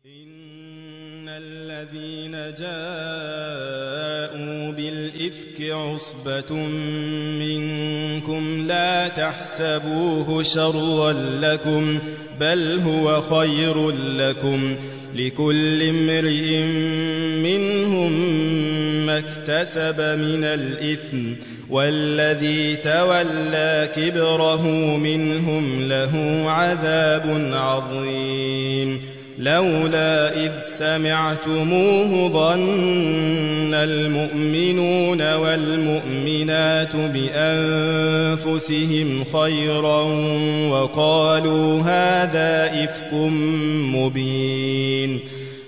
إن الذين جاءوا بالإفك عصبة منكم لا تحسبوه شرا لكم بل هو خير لكم لكل امرئ منهم ما اكتسب من الإثم والذي تولى كبره منهم له عذاب عظيم لولا إذ سمعتموه ظن المؤمنون والمؤمنات بأنفسهم خيرا وقالوا هذا إفك مبين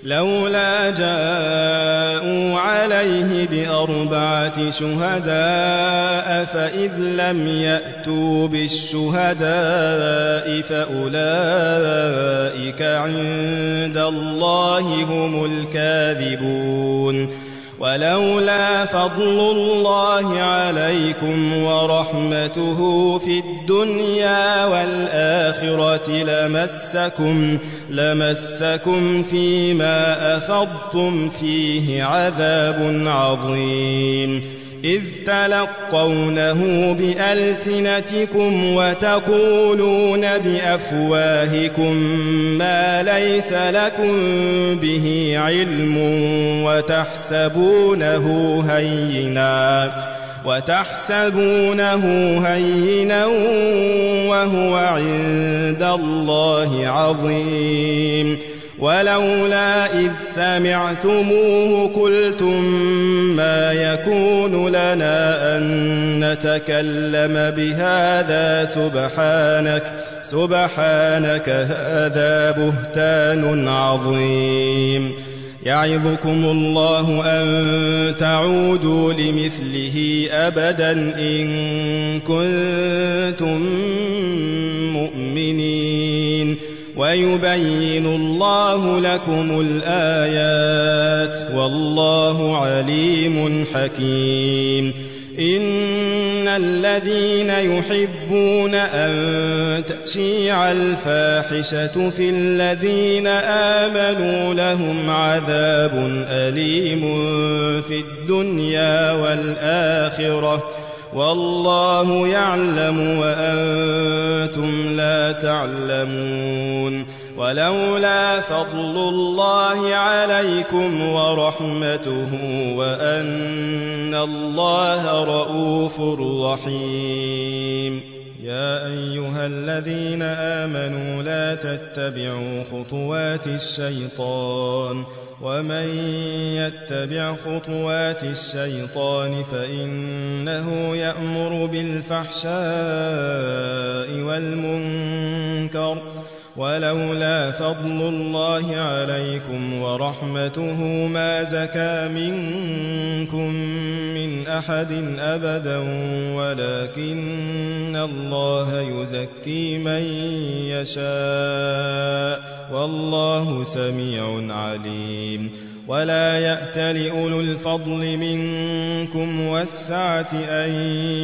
لولا جاءوا عليه بأربعة شهداء فإذ لم يأتوا بالشهداء فأولئك عند الله هم الكاذبون ولولا فضل الله عليكم ورحمته في الدنيا والآخرة لمسكم فيما أفضتم فيه عذاب عظيم إذ تلقونه بألسنتكم وتقولون بأفواهكم ما ليس لكم به علم وتحسبونه هينا وهو عند الله عظيم ولولا إذ سمعتموه قلتم ما يكون لنا أن نتكلم بهذا سبحانك هذا بهتان عظيم يعظكم الله أن تعودوا لمثله أبدا إن كنتم مؤمنين ويبين الله لكم الآيات والله عليم حكيم إن الذين يحبون أن تشيع الفاحشة في الذين آمنوا لهم عذاب أليم في الدنيا والآخرة والله يعلم وأنتم لا تعلمون ولولا فضل الله عليكم ورحمته وأن الله رؤوف رحيم يا أيها الذين آمنوا لا تتبعوا خطوات الشيطان ومن يتبع خطوات الشيطان فإنه يأمر بالفحشاء والمنكر ولولا فضل الله عليكم ورحمته ما زكى منكم من أحد أبدا ولكن الله يزكي من يشاء والله سميع عليم ولا يأتل أولو الفضل منكم والسعة أن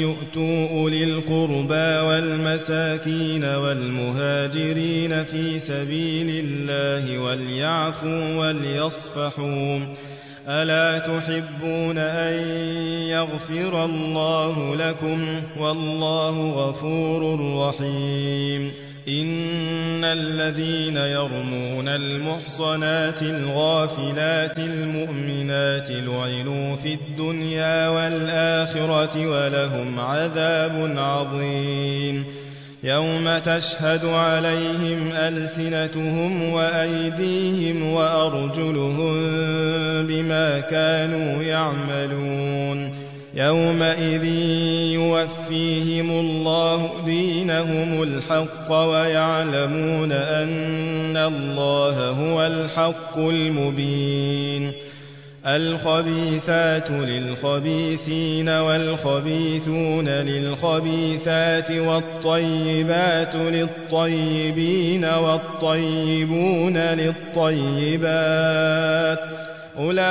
يؤتوا أولي القربى والمساكين والمهاجرين في سبيل الله وليعفوا وليصفحوا ألا تحبون أن يغفر الله لكم والله غفور رحيم إن الذين يرمون المحصنات الغافلات المؤمنات لعنوا في الدنيا والآخرة ولهم عذاب عظيم يوم تشهد عليهم ألسنتهم وأيديهم وأرجلهم بما كانوا يعملون يومئذ يوفيهم الله دينهم الحق ويعلمون أن الله هو الحق المبين الخبيثات للخبيثين والخبيثون للخبيثات والطيبات للطيبين والطيبون للطيبات أولئك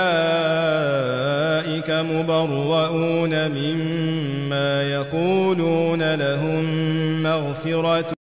مبرؤون مما يقولون لهم مغفرة